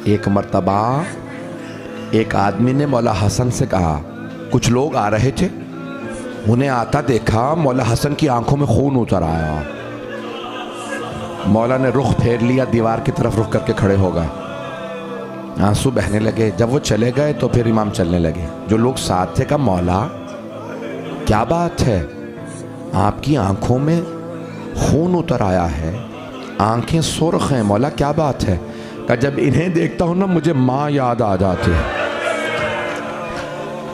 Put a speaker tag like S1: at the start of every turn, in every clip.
S1: एक मर्तबा एक आदमी ने मौला हसन से कहा, कुछ लोग आ रहे थे, उन्हें आता देखा, मौला हसन की आंखों में खून उतर आया। मौला ने रुख फेर लिया, दीवार की तरफ रुख करके खड़े हो गए, आंसू बहने लगे। जब वो चले गए तो फिर इमाम चलने लगे। जो लोग साथ थे कहा, मौला क्या बात है, आपकी आंखों में खून उतर आया है, आंखें सुर्ख हैं, मौला क्या बात है? कहा, जब इन्हें देखता हूं ना मुझे माँ याद आ जाती है।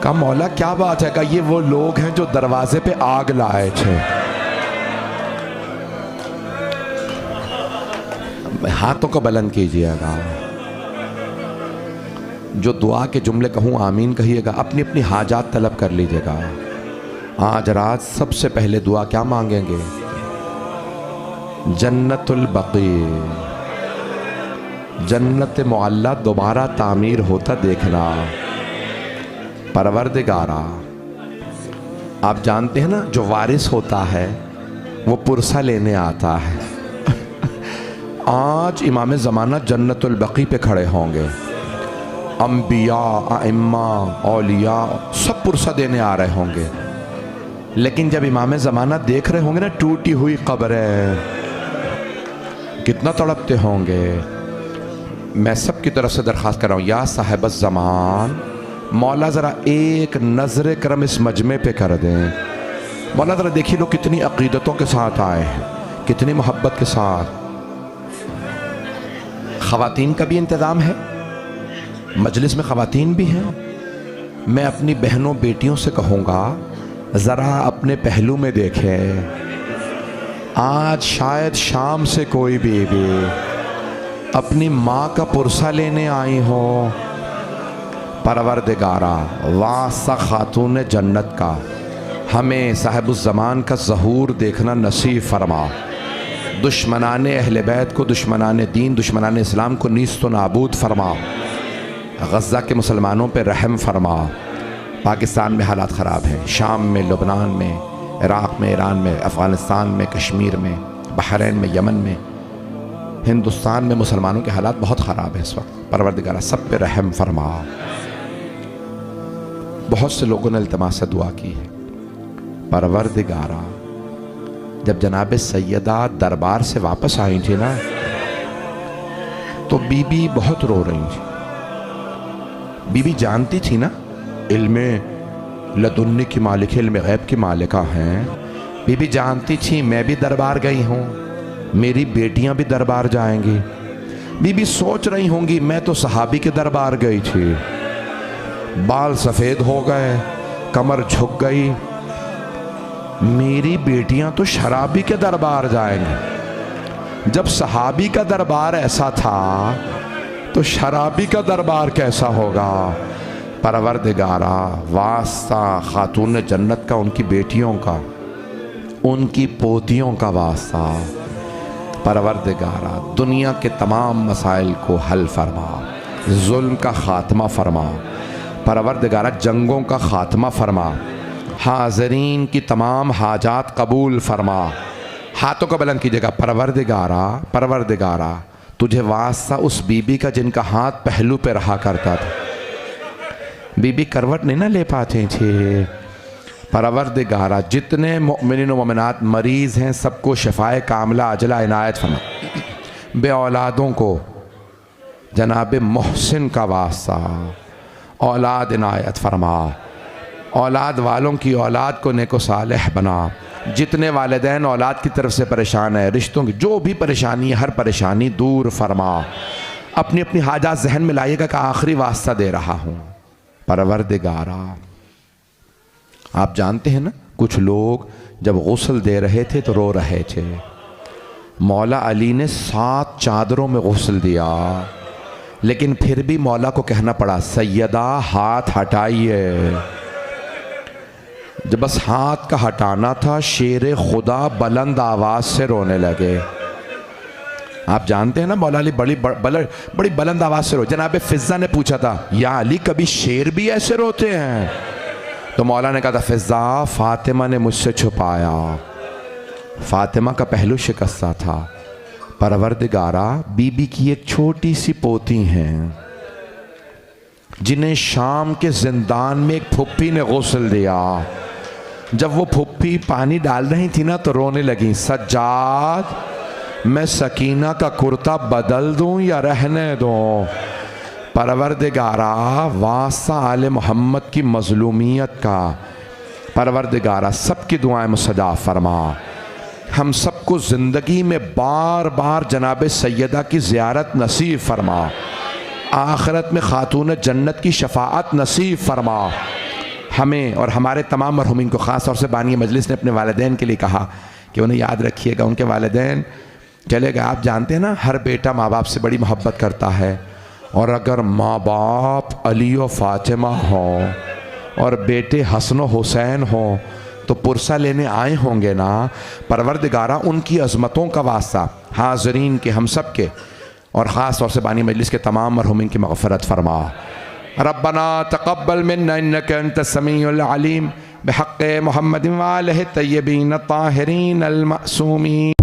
S1: कहा, मौला क्या बात है? कहा, ये वो लोग हैं जो दरवाजे पे आग लाए थे। हाथों को बुलंद कीजिएगा। जो दुआ के जुमले कहूँ आमीन कहिएगा। अपनी अपनी हाजात तलब कर लीजिएगा। आज रात सबसे पहले दुआ क्या मांगेंगे? जन्नतुल बकी, जन्नत मुअल्ला दोबारा तामीर होता देखना। परवरदिगारा, आप जानते हैं ना, जो वारिस होता है वो पुरसा लेने आता है। आज इमाम ज़माना जन्नतुल बकी पे खड़े होंगे। अंबिया, आइम्मा, औलिया सब पुरसा देने आ रहे होंगे। लेकिन जब इमाम ज़माना देख रहे होंगे ना टूटी हुई कब्रें, कितना तड़पते होंगे। मैं सबकी तरफ से दरख्वास्त कर रहा हूँ, या साहिब ज़मान, मौला ज़रा एक नज़र करम इस मजमे पे कर दें। मौला ज़रा देखिए लोग कितनी अक़ीदतों के साथ आए हैं, कितनी मोहब्बत के साथ। ख़वातीन का भी इंतज़ाम है, मजलिस में ख़वातीन भी हैं। मैं अपनी बहनों बेटियों से कहूँगा, ज़रा अपने पहलू में देखें। आज शायद शाम से कोई बीवी अपनी माँ का पुरसा लेने आई हो। परवरदिगारा, वासा खातून जन्नत का हमें साहिबुज़्ज़मान का ज़हूर देखना नसीब फरमा। दुश्मनाने अहले बैत को, दुश्मनाने दीन, दुश्मनाने इस्लाम को नीस्त व नाबूद फरमा। गज़ा के मुसलमानों पे रहम फरमा। पाकिस्तान में हालात ख़राब हैं, शाम में, लुबनान में, इराक़ में, ईरान में, अफ़गानिस्तान में, कश्मीर में, बहरीन में, यमन में, हिंदुस्तान में मुसलमानों के हालात बहुत ख़राब हैं इस वक्त। परवरदिगारा सब पे रहम फरमा। बहुत से लोगों ने इल्तिमास से दुआ की है। परवरदिगारा, जब जनाब सैयदा दरबार से वापस आई थी ना, तो बीबी बहुत रो रही थी। बीबी जानती थी ना इल्मे लदुन्नी की मालिक, इल्मे गैब की मालिका हैं। बीबी जानती थी मैं भी दरबार गई हूँ, मेरी बेटियां भी दरबार जाएंगी। बीबी सोच रही होंगी, मैं तो सहाबी के दरबार गई थी, बाल सफ़ेद हो गए, कमर झुक गई, मेरी बेटियां तो शराबी के दरबार जाएंगी। जब सहाबी का दरबार ऐसा था तो शराबी का दरबार कैसा होगा? परवरदिगारा, वास्ता खातून जन्नत का, उनकी बेटियों का, उनकी पोतियों का वास्ता। परवरदिगारा, दुनिया के तमाम मसाइल को हल फरमा, जुल्म का खात्मा फरमा। परवरदिगारा, जंगों का खात्मा फरमा, हाज़रीन की तमाम हाजात कबूल फरमा। हाथों को बुलंद कीजिएगा। परवरदिगारा, परवरदिगारा, तुझे वास्ता उस बीबी का जिनका हाथ पहलू पे रहा करता था। बीबी करवट नहीं ना ले पाते थे। परवरदिगारा, जितने मोमिनीन व मोमिनात मरीज़ हैं सबको शिफाए कामिला अजला इनायत फरमा। बे औलादों को जनाब मोहसिन का वास्ता औलाद इनायत फरमा। औलाद वालों की औलाद को नेको सालेह बना। जितने वालिदैन औलाद की तरफ से परेशान है, रिश्तों की जो भी परेशानी है, हर परेशानी दूर फरमा। अपनी अपनी हाजात जहन में लाइएगा कि आखिरी वास्ता दे रहा हूँ। परवरदिगारा, आप जानते हैं ना, कुछ लोग जब गुस्ल दे रहे थे तो रो रहे थे। मौला अली ने 7 चादरों में गुस्ल दिया, लेकिन फिर भी मौला को कहना पड़ा, सैयदा हाथ हटाइए। जब बस हाथ का हटाना था, शेर खुदा बुलंद आवाज से रोने लगे। आप जानते हैं ना, मौला अली बड़ी बुलंद आवाज से रो। जनाब फिजा ने पूछा था, या अली कभी शेर भी ऐसे रोते हैं? तो मौला ने कहा था, फिजा, फातिमा ने मुझसे छुपाया। फातिमा का पहलू शिकस्ता था, परवरदिगारा बीबी की एक छोटी सी पोती हैं जिन्हें शाम के जिंदान में एक फुप्पी ने गुस्ल दिया। जब वो फुप्पी पानी डाल रही थी ना तो रोने लगी, सज्जाद मैं सकीना का कुर्ता बदल दूं या रहने दूं? परवरदिगारा वास्ता आले मोहम्मद की मजलूमियत का, परवरदिगारा सबकी दुआएं मुस्तजाब फरमा। हम सबको ज़िंदगी में बार बार जनाब सैयदा की ज़ियारत नसीब फरमा, आखिरत में खातून जन्नत की शफाअत नसीब फरमा। हमें और हमारे तमाम मरहुमीन को, ख़ास तौर से बानी मजलिस ने अपने वालिदैन के लिए कहा कि उन्हें याद रखिएगा, उनके वालिदैन चले गए। आप जानते हैं ना, हर बेटा माँ बाप से बड़ी मोहब्बत करता है, और अगर माँ बाप अली व फ़ातिमा हों और बेटे हसन व हुसैन हों तो पुरसा लेने आए होंगे ना। परवरदिगारा उनकी अज़मतों का वास्ता हाज़रीन के, हम सब के, और ख़ास तौर से बानी मजलिस के तमाम मरहुमीन की मग़फ़िरत फरमा। रब्बना तक़ब्बल मिन्ना इन्नका अंतस समीउल अलीम बिहक़्क़ि मुहम्मदिन व आलिहि तय्यबीन ताहिरीन अल मासूमीन।